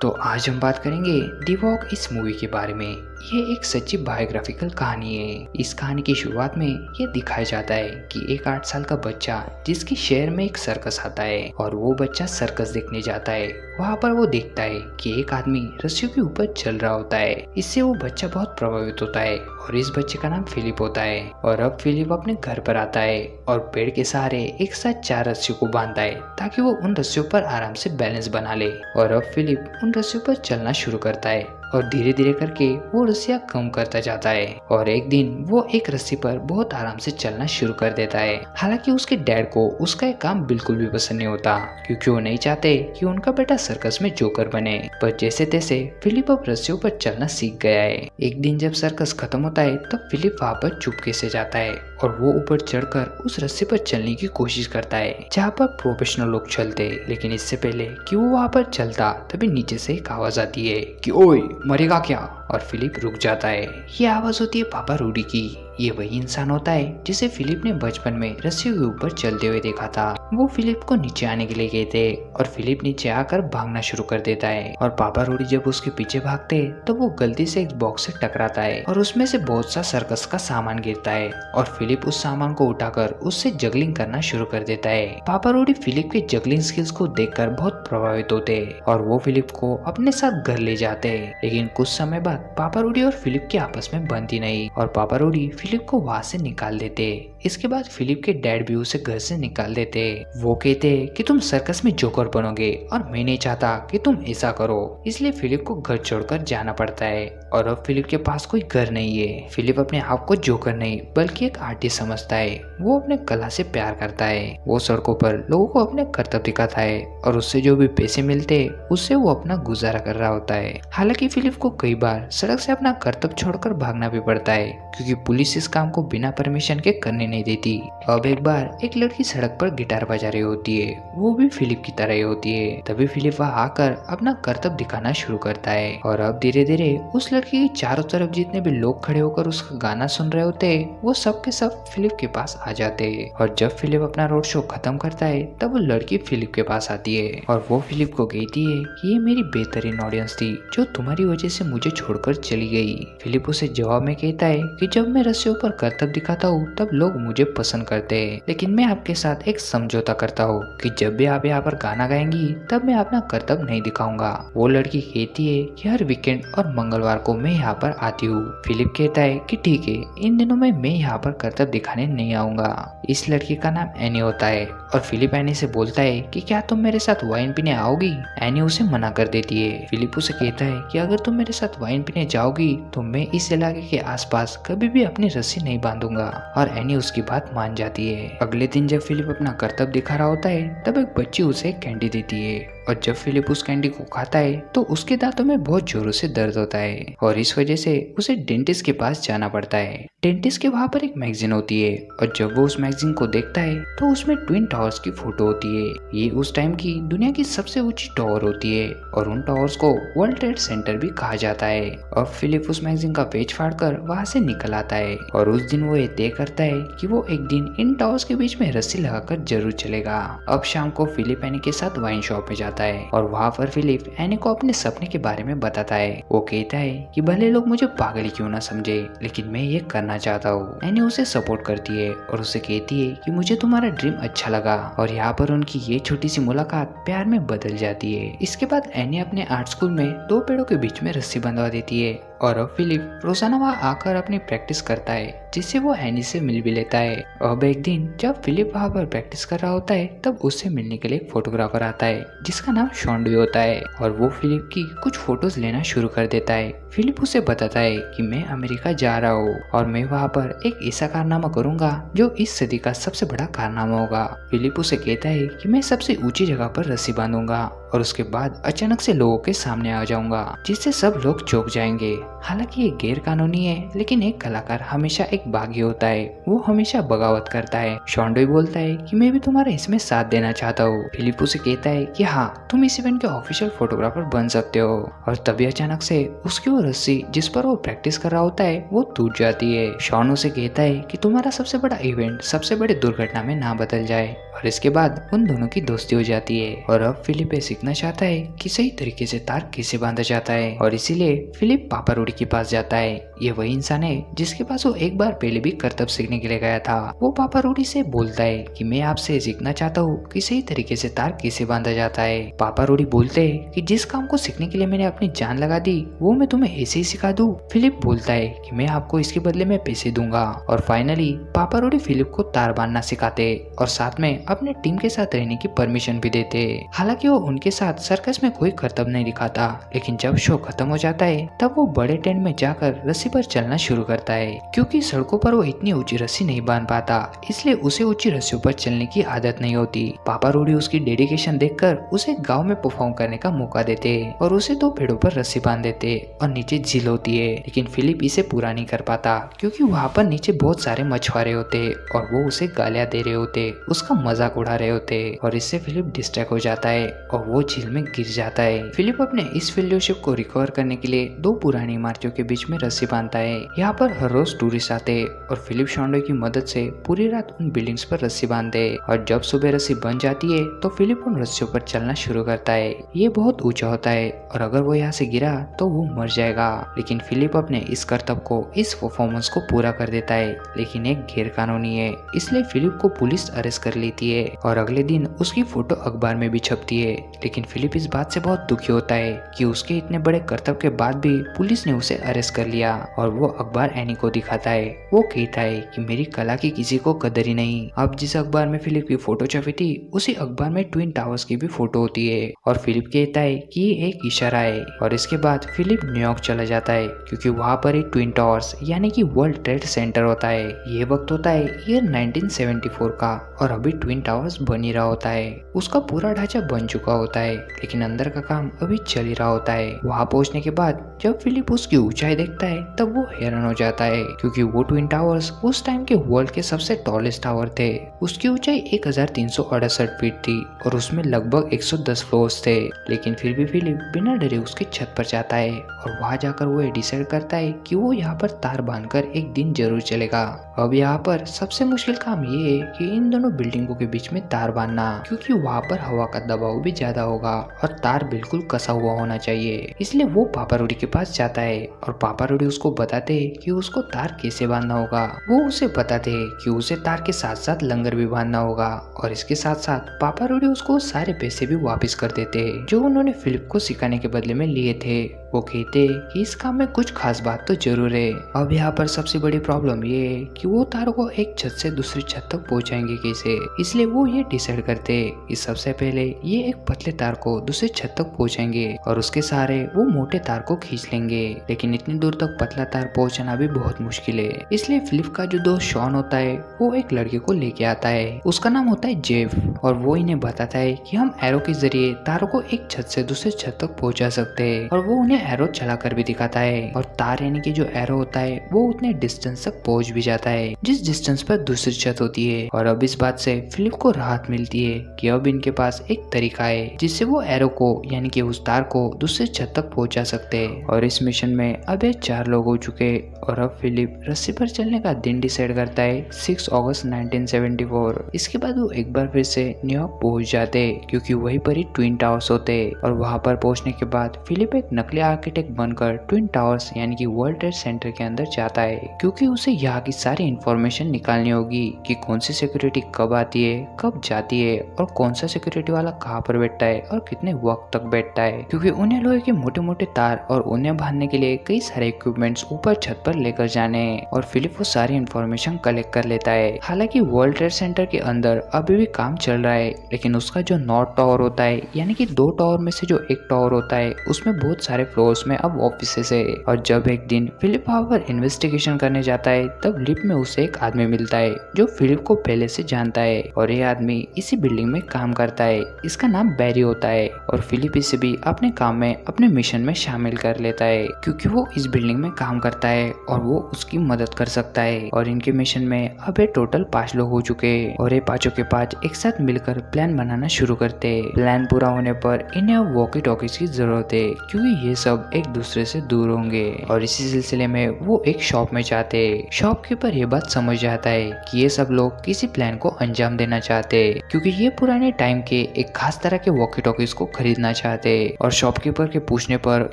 तो आज हम बात करेंगे दी वॉक इस मूवी के बारे में। ये एक सच्ची बायोग्राफिकल कहानी है। इस कहानी की शुरुआत में ये दिखाया जाता है कि एक 8 साल का बच्चा जिसकी शहर में एक सर्कस आता है और वो बच्चा सर्कस देखने जाता है। वहाँ पर वो देखता है कि एक आदमी रस्सियों के ऊपर चल रहा होता है। इससे वो बच्चा बहुत प्रभावित होता है और इस बच्चे का नाम फिलिप होता है। और अब फिलिप अपने घर पर आता है और पेड़ के सहारे एक साथ 4 रस्सियों को बांधता है ताकि वो उन रस्सियों पर आराम से बैलेंस बना ले। और अब फिलिप उन रस्सियों पर चलना शुरू करता है और धीरे धीरे करके वो रस्सियां कम करता जाता है और एक दिन वो एक रस्सी पर बहुत आराम से चलना शुरू कर देता है। हालांकि उसके डैड को उसका एक काम बिल्कुल भी पसंद नहीं होता क्योंकि वो नहीं चाहते कि उनका बेटा सर्कस में जोकर बने। पर जैसे तैसे फिलिप अब रस्सियों पर चलना सीख गया है। एक दिन जब सर्कस खत्म होता है तब फिलिप वहाँ पर चुपके से जाता है और वो ऊपर चढ़कर उस रस्सी पर चलने की कोशिश करता है जहाँ पर प्रोफेशनल लोग चलते। लेकिन इससे पहले कि वो वहाँ पर चलता तभी नीचे से एक आवाज आती है कि ओए मरेगा क्या। और फिलिप रुक जाता है। ये आवाज होती है पापा रूडी की। ये वही इंसान होता है जिसे फिलिप ने बचपन में रस्सियों के ऊपर चलते हुए देखा था। वो फिलिप को नीचे आने के लिए गए थे और फिलिप नीचे आकर भागना शुरू कर देता है और पापा रूडी जब उसके पीछे भागते तो वो गलती से एक बॉक्स से टकराता है और उसमें से बहुत सा सर्कस का सामान गिरता है और फिलिप उस सामान को उठाकर उससे जगलिंग करना शुरू कर देता है। पापा रूडी फिलिप के जगलिंग स्किल्स को देखकर बहुत प्रभावित होते और वो फिलिप को अपने साथ घर ले जाते। लेकिन कुछ समय बाद पापा रूडी और फिलिप की आपस में बनती नहीं और पापा रूडी फिलिप को वहां से निकाल देते। इसके बाद फिलिप के डैड भी उसे घर से निकाल देते। वो कहते कि तुम सर्कस में जोकर बनोगे और मैं नहीं चाहता कि तुम ऐसा करो। इसलिए फिलिप को घर छोड़कर जाना पड़ता है और अब फिलिप के पास कोई घर नहीं है। फिलिप अपने आप को जोकर नहीं बल्कि एक आर्टिस्ट समझता है। वो अपने कला से प्यार करता है। वो सड़कों पर लोगों को अपने करतब दिखाता है और उससे जो भी पैसे मिलते उससे वो अपना गुजारा कर रहा होता है। हालांकि फिलिप को कई बार सड़क से अपना करतब छोड़कर भागना भी पड़ता है क्योंकि पुलिस इस काम को बिना परमिशन के करने नहीं देती। अब एक बार एक लड़की सड़क पर गिटार बजा रही होती है। वो भी फिलिप की तरह ही होती है। तभी फिलिप वहाँ आकर अपना करतब दिखाना शुरू करता है और अब धीरे धीरे उस लड़की के चारों तरफ जितने भी लोग खड़े होकर उसका गाना सुन रहे होते वो सब के सब फिलिप के पास आ जाते। और जब फिलिप अपना रोड शो खत्म करता है तब वो लड़की फिलिप के पास आती है और वो फिलिप को कहती है कि ये मेरी बेहतरीन ऑडियंस थी जो तुम्हारी वजह से मुझे छोड़कर चली गई। फिलिप उसे जवाब में कहता है कि जब मैं रस्सियों पर करतब दिखाता हूँ तब लोग मुझे पसंद करते हैं, लेकिन मैं आपके साथ एक समझौता करता हूँ कि जब भी आप यहाँ पर गाना गाएंगी तब मैं अपना करतब नहीं दिखाऊंगा। वो लड़की कहती है कि हर वीकेंड और मंगलवार को मैं यहाँ पर आती हूँ। फिलिप कहता है कि ठीक है, इन दिनों में मैं यहाँ पर करतब दिखाने नहीं आऊंगा। इस लड़की का नाम एनी होता है और फिलिप एनी से बोलता है कि क्या तुम मेरे साथ वाइन पीने आओगी। एनी उसे मना कर देती है। फिलिप उसे कहता है कि अगर तुम मेरे साथ वाइन पीने जाओगी तो मैं इस इलाके के आसपास कभी भी अपनी रस्सी नहीं बांधूंगा। और एनी उसकी बात मान जाती है। अगले दिन जब फिलिप अपना करतब दिखा रहा होता है तब एक बच्ची उसे कैंडी देती है और जब फिलिप उस कैंडी को खाता है तो उसके दांतों में बहुत जोरों से दर्द होता है और इस वजह से उसे डेंटिस्ट के पास जाना पड़ता है। डेंटिस्ट के वहाँ पर एक मैगजीन होती है और जब वो उस मैगजीन को देखता है तो उसमें ट्विन टावर्स की फोटो होती है। ये उस टाइम की दुनिया की सबसे ऊंची टावर होती है और उन टावर्स को वर्ल्ड ट्रेड सेंटर भी कहा जाता है। और फिलिप उस मैगजीन का पेज फाड़कर वहाँ से निकल आता है और उस दिन वो ये तय करता है कि वो एक दिन इन टावर्स के बीच में रस्सी लगाकर जरूर चलेगा। अब शाम को फिलिप एनी के साथ वाइन शॉप में जाता है और वहाँ पर फिलिप एनी को अपने सपने के बारे में बताता है। वो कहता है कि भले लोग मुझे पागल क्यों ना समझे लेकिन मैं ये करना चाहता हूँ। एनी उसे सपोर्ट करती है और उसे कहती है कि मुझे तुम्हारा ड्रीम अच्छा लगा और यहाँ पर उनकी ये छोटी सी मुलाकात प्यार में बदल जाती है। इसके बाद एनी अपने आर्ट स्कूल में 2 पेड़ों के बीच में रस्सी बंधवा देती है और अब फिलिप रोजाना वहाँ आकर अपनी प्रैक्टिस करता है जिससे वो एनी से मिल भी लेता है। अब एक दिन जब फिलिप वहाँ पर प्रैक्टिस कर रहा होता है तब उससे मिलने के लिए एक फोटोग्राफर आता है जिसका नाम शॉन्डवी होता है और वो फिलिप की कुछ फोटोज लेना शुरू कर देता है। फिलिप उसे बताता है कि मैं अमेरिका जा रहा हूँ और मैं वहाँ पर एक ऐसा कारनामा करूंगा जो इस सदी का सबसे बड़ा कारनामा होगा। फिलिप उसे कहता है कि मैं सबसे ऊंची जगह पर रस्सी बांधूंगा और उसके बाद अचानक से लोगों के सामने आ जाऊंगा जिससे सब लोग चौंक जाएंगे। हालांकि ये गैर कानूनी है लेकिन एक कलाकार हमेशा एक बागी होता है। वो हमेशा बगावत करता है। शॉन्डोई बोलता है कि मैं भी तुम्हारा इसमें साथ देना चाहता हूँ। फिलिप उसे कहता है कि हाँ, तुम इस इवेंट के ऑफिशियल फोटोग्राफर बन सकते हो। और तभी अचानक से उसकी वो रस्सी जिस पर वो प्रैक्टिस कर रहा होता है वो टूट जाती है। शॉन उसे कहता है कि तुम्हारा सबसे बड़ा इवेंट सबसे बड़ी दुर्घटना में ना बदल जाए, और इसके बाद उन दोनों की दोस्ती हो जाती है। और अब फिलिप सीखना चाहता है कि सही तरीके से तार कैसे बांधा जाता है, और इसीलिए फिलिप पापा रूडी के पास जाता है। ये वही इंसान है जिसके पास वो एक बार पहले भी करतब सीखने के लिए गया था। वो पापा रूडी से बोलता है कि मैं आपसे सीखना चाहता हूँ कि सही तरीके से तार कैसे बांधा जाता है। पापा रूडी बोलते हैं कि जिस काम को सीखने के लिए मैंने अपनी जान लगा दी वो मैं तुम्हें ऐसे ही सिखा दूं। फिलिप बोलता है कि मैं आपको इसके बदले में पैसे दूंगा। और फाइनली पापा रूडी फिलिप को तार बांधना सिखाते और साथ में अपने टीम के साथ रहने की परमिशन भी देते। हालांकि वो उनके साथ सर्कस में कोई करतब नहीं दिखाता, लेकिन जब शो खत्म हो जाता है तब वो बड़े टेंट में जाकर रस्सी पर चलना शुरू करता है। क्योंकि सड़कों पर वो इतनी ऊंची रस्सी नहीं बांध पाता, इसलिए उसे ऊंची रस्सियों पर चलने की आदत नहीं होती। पापा रूडी उसकी डेडिकेशन देखकर उसे गाँव में परफॉर्म करने का मौका देते और उसे 2 पेड़ों पर रस्सी बांध देते और नीचे झील होती है। लेकिन फिलिप इसे पूरा नहीं कर पाता क्योंकि वहाँ पर नीचे बहुत सारे मछुआरे होते और वो उसे गालियां दे रहे होते, उसका मजाक उड़ा रहे होते, और इससे फिलिप डिस्ट्रैक्ट हो जाता है और वो झील में गिर जाता है। फिलिप अपने इस फेल्योरशिप को रिकवर करने के लिए 2 पुरानी इमारतों के बीच में रस्सी बांधता है। यहाँ पर हर रोज टूरिस्ट आते और फिलिप शॉन्डो की मदद से पूरी रात उन बिल्डिंग्स पर रस्सी बांधते, और जब सुबह रस्सी बन जाती है तो फिलिप उन रस्सियों पर चलना शुरू करता है। ये बहुत ऊंचा होता है और अगर वो यहाँ से गिरा तो वो मर जाएगा, लेकिन फिलिप अपने इस करतब को, इस परफॉर्मेंस को पूरा कर देता है। लेकिन एक गैर कानूनी है, इसलिए फिलिप को पुलिस अरेस्ट कर लेती है और अगले दिन उसकी फोटो अखबार में भी छपती है। लेकिन फिलिप इस बात से बहुत दुखी होता है कि उसके इतने बड़े करतब के बाद भी पुलिस ने उसे अरेस्ट कर लिया, और वो अखबार एनी को दिखाता है। वो कहता है कि मेरी कला की किसी को कदर ही नहीं। अब जिस अखबार में फिलिप की फोटो छपी थी उसी अखबार में ट्विन टावर्स की भी फोटो होती है, और फिलिप कहता है कि ये एक इशारा है। और इसके बाद फिलिप न्यूयॉर्क चला जाता है क्योंकि वहाँ पर एक ट्विन टावर्स यानी कि वर्ल्ड ट्रेड सेंटर होता है। ये वक्त होता है ईयर 1974 का, और अभी ट्विन टावर्स बन ही रहा होता है। उसका पूरा ढांचा बन चुका होता है, लेकिन अंदर का काम अभी चल ही रहा होता है। वहाँ पहुँचने के बाद जब फिलिप उसकी ऊंचाई देखता है तब वो हैरान हो जाता है क्योंकि वो ट्विन टावर्स उस टाइम के वर्ल्ड के सबसे टॉलेस्ट टावर थे। उसकी ऊंचाई 1368 फीट थी और उसमें लगभग 110 फ्लोर्स थे। लेकिन फिर भी फिलिप बिना डरे उसकी छत पर जाता है और वहाँ जाकर वो डिसाइड करता है कि वो यहाँ पर तार बांधकर एक दिन जरूर चलेगा। अब यहाँ पर सबसे मुश्किल काम ये है कि इन दोनों बिल्डिंगों के बीच में तार बांधना, क्योंकि वहाँ पर हवा का दबाव भी ज्यादा होगा और तार बिल्कुल कसा हुआ होना चाहिए। इसलिए वो पापा रूडी के पास जाता है और पापा रूडी उसको बताते हैं कि उसको तार कैसे बांधना होगा। वो उसे बताते हैं कि उसे तार के साथ साथ लंगर भी बांधना होगा, और इसके साथ साथ पापा रूडी उसको सारे पैसे भी वापस कर देते हैं जो उन्होंने फिलिप को सिखाने के बदले में लिए थे। वो कहते कि इस काम में कुछ खास बात तो जरूर है। अब यहाँ पर सबसे बड़ी प्रॉब्लम ये है कि वो तार को एक छत से दूसरी छत तक पहुँचाएंगे कैसे। इसलिए वो ये डिसाइड करते कि सबसे पहले ये एक पतले तार को दूसरी छत तक पहुँचाएंगे और उसके सहारे वो मोटे तार को खींच लेंगे। लेकिन इतनी दूर तक पतला तार पहुँचाना भी बहुत मुश्किल है। इसलिए फिलिप का जो दोस्त शॉन होता है वो एक लड़के को लेके आता है, उसका नाम होता है जेफ, और वो इन्हें बताता है कि हम एरो के जरिए तारों को एक छत से दूसरी छत तक पहुँचा सकते हैं, और वो उन्हें एरो चलाकर भी दिखाता है। और तार यानी कि जो एरो होता है वो उतने डिस्टेंस तक पहुंच भी जाता है जिस डिस्टेंस पर दूसरी छत होती है। और अब इस बात से फिलिप को राहत मिलती है कि अब इनके पास एक तरीका है जिससे वो एरो को यानी कि उस तार को दूसरी छत तक पहुंचा सकते हैं। और इस मिशन में अब ये 4 लोग हो चुके और अब फिलिप रस्सी पर चलने का दिन डिसाइड करता है 6 अगस्त 1974। इसके बाद वो एक बार फिर से न्यूयॉर्क पहुंच जाते क्योंकि वहीं पर ही ट्विन टावर्स होते, और वहां पर पहुंचने के बाद फिलिप एक नकली आर्किटेक्ट बनकर ट्विन टावर्स यानी कि वर्ल्ड ट्रेड सेंटर के अंदर जाता है क्योंकि उसे यहाँ की सारी इंफॉर्मेशन निकालनी होगी कि कौन सी सिक्योरिटी कब आती है, कब जाती है, और कौन सा सिक्योरिटी वाला कहाँ पर बैठता है और कितने वक्त तक बैठता है, क्योंकि उन्हें लोहे के मोटे मोटे तार और उन्हें बांधने के लिए कई सारे इक्विपमेंट्स ऊपर छत पर लेकर जाने हैं। और फिलिप वो सारी इंफॉर्मेशन कलेक्ट कर लेता है। हालांकि वर्ल्ड ट्रेड सेंटर के अंदर अभी भी काम चल रहा है, लेकिन उसका जो नॉर्थ टावर होता है यानी कि 2 टावर में से जो एक टावर होता है उसमें बहुत सारे फ्लोर्स में अब ऑफिसेस है। और जब एक दिन फिलिप वहां पर इन्वेस्टिगेशन करने जाता है तब लिफ्ट में उसे एक आदमी मिलता है जो फिलिप को पहले से जानता है और ये आदमी इसी बिल्डिंग में काम करता है। इसका नाम बैरी होता है और फिलिप इसे भी अपने काम में अपने मिशन में शामिल कर लेता है क्योंकि वो इस बिल्डिंग में काम करता है और वो उसकी मदद कर सकता है। और इनके मिशन में अब ये टोटल 5 लोग हो चुके हैं और ये पांचों के पांच एक साथ मिलकर प्लान बनाना शुरू करते हैं। प्लान पूरा होने पर इन्हें अब वॉकी टॉकीज की जरूरत है क्योंकि ये सब एक दूसरे से दूर होंगे। और इसी सिलसिले में वो एक शॉप में जाते हैं। शॉपकीपर ये बात समझ जाता है कि ये सब लोग किसी प्लान को अंजाम देना चाहते हैं क्योंकि ये पुराने टाइम के एक खास तरह के वॉकी टॉकीज को खरीदना चाहते हैं। और शॉपकीपर के पूछने पर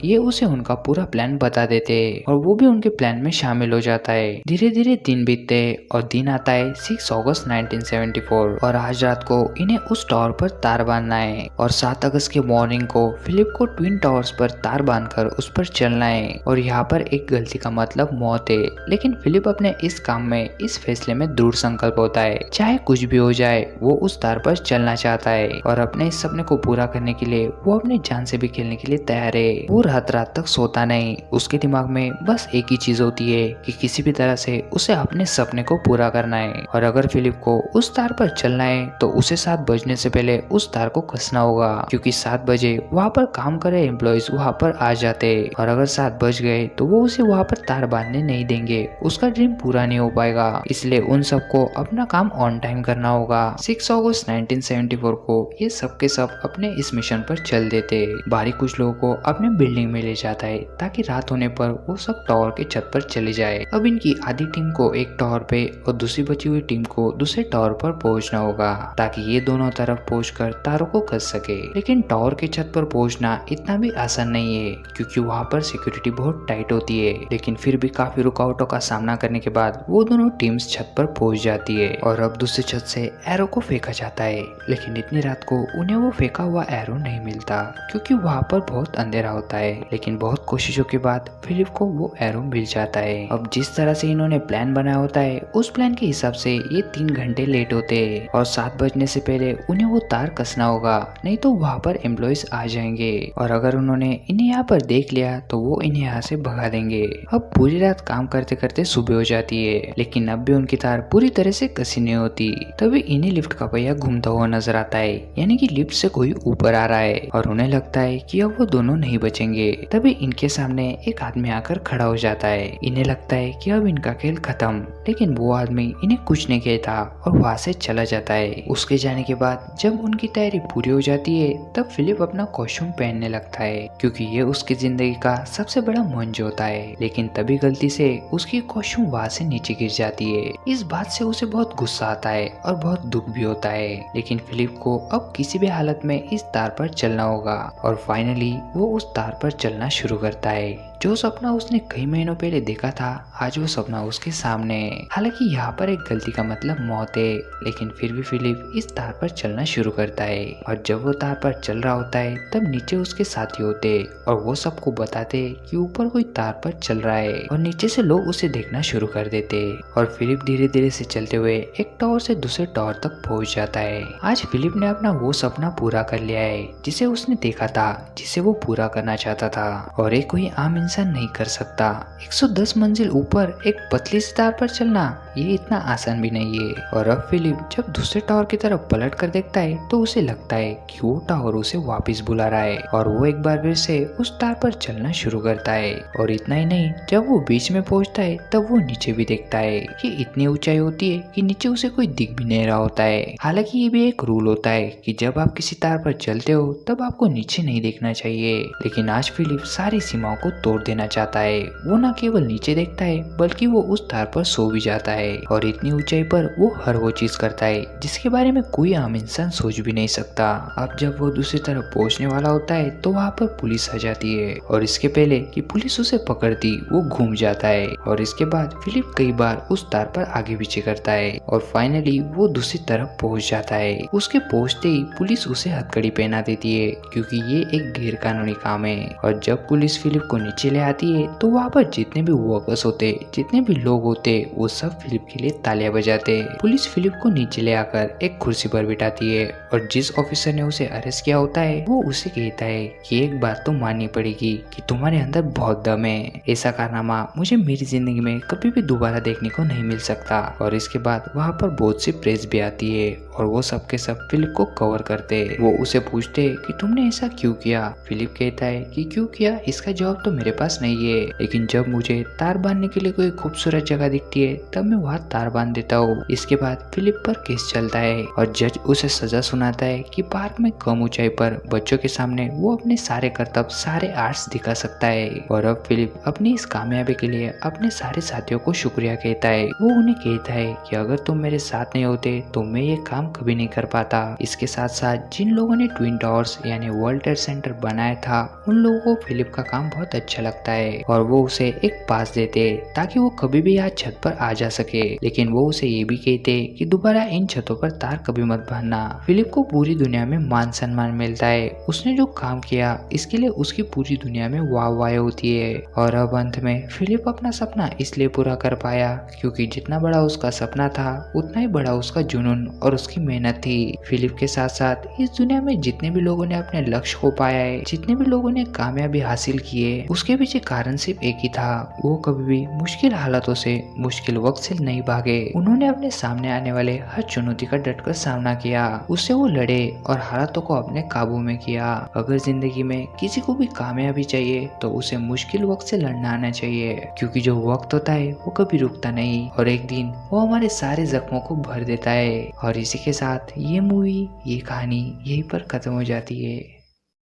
ये उसे उनका पूरा प्लान बता देते हैं और वो भी उनके प्लान में शामिल हो जाता है। धीरे धीरे दिन बीतते और दिन आता है 6 अगस्त 1974 और आज रात को इन्हें उस टावर पर तार बांधना है। और 7 अगस्त के मॉर्निंग को फिलिप को ट्विन टावर्स पर तार बांधकर उस पर चलना है। और यहाँ पर एक गलती का मतलब मौत है, लेकिन फिलिप अपने इस काम में इस फैसले में दृढ़ संकल्प होता है। चाहे कुछ भी हो जाए वो उस तार पर चलना चाहता है और अपने इस सपने को पूरा करने के लिए वो अपनी जान से भी खेलने के लिए तैयार है। वो रात रात तक सोता नहीं, उसके दिमाग में बस एक ही चीज होती है कि किसी भी तरह से उसे अपने सपने को पूरा करना है। और अगर फिलिप को उस तार पर चलना है तो उसे 7 बजने से पहले उस तार को कसना होगा क्योंकि 7 बजे वहाँ पर काम करे एम्प्लॉयज वहाँ पर आ जाते हैं। और अगर 7 बज गए तो वो उसे वहाँ पर तार बांधने नहीं देंगे, उसका ड्रीम पूरा नहीं हो पाएगा। इसलिए उन सबको अपना काम ऑन टाइम करना होगा। 6 अगस्त 1974 को ये सब के सब अपने इस मिशन पर चल देते। बारी कुछ लोगों को अपने बिल्डिंग में ले जाता है ताकि रात होने पर वो सब टावर के छत पर चले जाए। अब इनकी आधी टीम को एक टावर पे और दूसरी बची हुई टीम को दूसरे टावर पर पहुंचना होगा ताकि ये दोनों तरफ पहुंचकर तारों को कस सके। लेकिन टावर के छत पर पहुंचना इतना भी आसान नहीं है क्योंकि वहाँ पर सिक्योरिटी बहुत टाइट होती है। लेकिन फिर भी काफी रुकावटों का सामना करने के बाद वो दोनों टीम्स छत पर पहुंच जाती है और अब दूसरी छत से एरो को फेंका जाता है। लेकिन इतनी रात को उन्हें वो फेंका हुआ एरो नहीं मिलता क्योंकि वहाँ पर बहुत अंधेरा होता है। लेकिन बहुत कोशिशों के बाद फिलिप को वो एरो मिल जाता है। अब जिस तरह से इन्होंने प्लान बनाया होता है उस प्लान के हिसाब से ये 3 घंटे लेट होते हैं और 7 बजने से पहले उन्हें वो तार कसना होगा, नहीं तो वहाँ पर एम्प्लॉयज आ जाएंगे और अगर उन्होंने इन्हें यहाँ पर देख लिया तो वो इन्हें यहाँ से भगा देंगे। अब पूरी रात काम करते करते सुबह हो जाती है लेकिन अब भी उनकी तार पूरी तरह से कसी नहीं होती। तभी इन्हें लिफ्ट का पहिया घूमता हुआ नजर आता है, यानी कि लिफ्ट से कोई ऊपर आ रहा है और उन्हें लगता है कि अब वो दोनों नहीं बचेंगे। तभी इनके सामने एक आदमी आकर खड़ा हो जाता है। इन्हें लगता है कि अब इनका खेल खत्म, लेकिन वो आदमी इन्हें कुछ नहीं कहता और वहाँ से चला जाता है। उसके जाने के बाद जब उनकी तैयारी पूरी हो जाती है तब फिलिप अपना कॉस्ट्यूम पहनने लगता है क्योंकि ये उसकी जिंदगी का सबसे बड़ा मंच होता है। लेकिन तभी गलती से उसकी कॉस्ट्यूम वहाँ से नीचे गिर जाती है। इस बात से उसे बहुत गुस्सा आता है और बहुत दुख भी होता है। लेकिन फिलिप को अब किसी भी हालत में इस तार पर चलना होगा और फाइनली वो उस तार पर चलना शुरू करता है। जो सपना उसने कई महीनों पहले देखा था आज वो सपना उसके सामने है। हालांकि यहाँ पर एक गलती का मतलब मौत है, लेकिन फिर भी फिलिप इस तार पर चलना शुरू करता है। और जब वो तार पर चल रहा होता है तब नीचे उसके साथी होते और वो सबको बताते कि ऊपर कोई तार पर चल रहा है और नीचे से लोग उसे देखना शुरू कर देते। और फिलिप धीरे धीरे से चलते हुए एक टावर से दूसरे टावर तक पहुंच जाता है। आज फिलिप ने अपना वो सपना पूरा कर लिया है जिसे उसने देखा था, जिसे वो पूरा करना चाहता था और एक कोई आम इंसान नहीं कर सकता। 110 मंजिल ऊपर एक पतली सी तार पर चलना ये इतना आसान भी नहीं है। और अब फिलिप जब दूसरे टावर की तरफ पलट कर देखता है तो उसे लगता है कि वो टावर उसे वापस बुला रहा है और वो एक बार फिर से उस तार पर चलना शुरू करता है। और इतना ही नहीं, जब वो बीच में पहुंचता है तब वो नीचे भी देखता है कि इतनी ऊंचाई होती है कि नीचे उसे कोई दिख भी नहीं रहा होता है। हालांकि ये भी एक रूल होता है कि जब आप किसी तार पर चलते हो तब आपको नीचे नहीं देखना चाहिए। लेकिन आज फिलिप सारी सीमाओं को तोड़ देना चाहता है। वो न केवल नीचे देखता है बल्कि वो उस तार पर सो भी जाता है और इतनी ऊंचाई पर वो हर वो चीज करता है जिसके बारे में कोई आम इंसान सोच भी नहीं सकता। अब जब वो दूसरी तरफ पहुंचने वाला होता है तो वहाँ पर पुलिस आ जाती है और इसके पहले कि पुलिस उसे पकड़ती वो घूम जाता है। और इसके बाद फिलिप कई बार उस तार पर आगे पीछे करता है और फाइनली वो दूसरी तरफ पहुंच जाता है। उसके पहुंचते ही पुलिस उसे हथकड़ी पहना देती है क्योंकि ये एक गैर कानूनी काम है। और जब पुलिस फिलिप को नीचे नीचे ले आती है तो वहाँ पर जितने भी वर्कर्स होते, जितने भी लोग होते, वो सब फिलिप के लिए तालियां बजाते। पुलिस फिलिप को नीचे ले आकर एक कुर्सी पर बिठाती है और जिस ऑफिसर ने उसे अरेस्ट किया होता है वो उसे कहता है कि एक बात तो माननी पड़ेगी कि तुम्हारे अंदर बहुत दम है, ऐसा कारनामा मुझे मेरी जिंदगी में कभी भी दोबारा देखने को नहीं मिल सकता। और इसके बाद वहाँ पर बहुत सी प्रेस भी आती है और वो सब के सब फिलिप को कवर करते। वो उसे पूछते कि तुमने ऐसा क्यों किया। फिलिप कहता है कि क्यों किया इसका जवाब तो मेरे पास नहीं है, लेकिन जब मुझे तार बांधने के लिए कोई खूबसूरत जगह दिखती है तब मैं वहाँ तार बांध देता हूँ। इसके बाद फिलिप पर केस चलता है और जज उसे सजा सुनाता है कि पार्क में कम ऊंचाई पर बच्चों के सामने वो अपने सारे करतब, सारे आर्ट्स दिखा सकता है। और अब फिलिप अपनी इस कामयाबी के लिए अपने सारे साथियों को शुक्रिया कहता है। वो उन्हें कहता है कि अगर तुम मेरे साथ नहीं होते तो मैं ये काम कभी नहीं कर पाता। इसके साथ साथ जिन लोगों ने ट्विन टावर्स यानी वर्ल्ड ट्रेड सेंटर बनाया था उन लोगों को फिलिप का काम बहुत अच्छा लगता है और वो उसे एक पास देते ताकि वो कभी भी यहाँ छत पर आ जा सके। लेकिन वो उसे ये भी कहते कि दोबारा इन छतों पर तार कभी मत बांधना। फिलिप को पूरी दुनिया में मान सम्मान मिलता है। उसने जो काम किया इसके लिए उसकी पूरी दुनिया में वाह वाह होती है। और अब अंत में फिलिप अपना सपना इसलिए पूरा कर पाया क्योंकि जितना बड़ा उसका सपना था उतना ही बड़ा उसका जुनून और उसकी मेहनत थी। फिलिप के साथ साथ इस दुनिया में जितने भी लोगों ने अपने लक्ष्य को पाया है, जितने भी लोगों ने कामयाबी हासिल की है, उसके पीछे कारण सिर्फ एक ही था, वो कभी भी मुश्किल हालातों से, मुश्किल वक्त से नहीं भागे। उन्होंने अपने सामने आने वाले हर चुनौती का डटकर सामना किया, उससे वो लड़े और हालातों को अपने काबू में किया। अगर जिंदगी में किसी को भी कामयाबी चाहिए तो उसे मुश्किल वक्त से लड़ना आना चाहिए क्योंकि जो वक्त होता है वो कभी रुकता नहीं और एक दिन वो हमारे सारे जख्मों को भर देता है। और इसी के साथ ये मूवी, ये कहानी यहीं पर खत्म हो जाती है।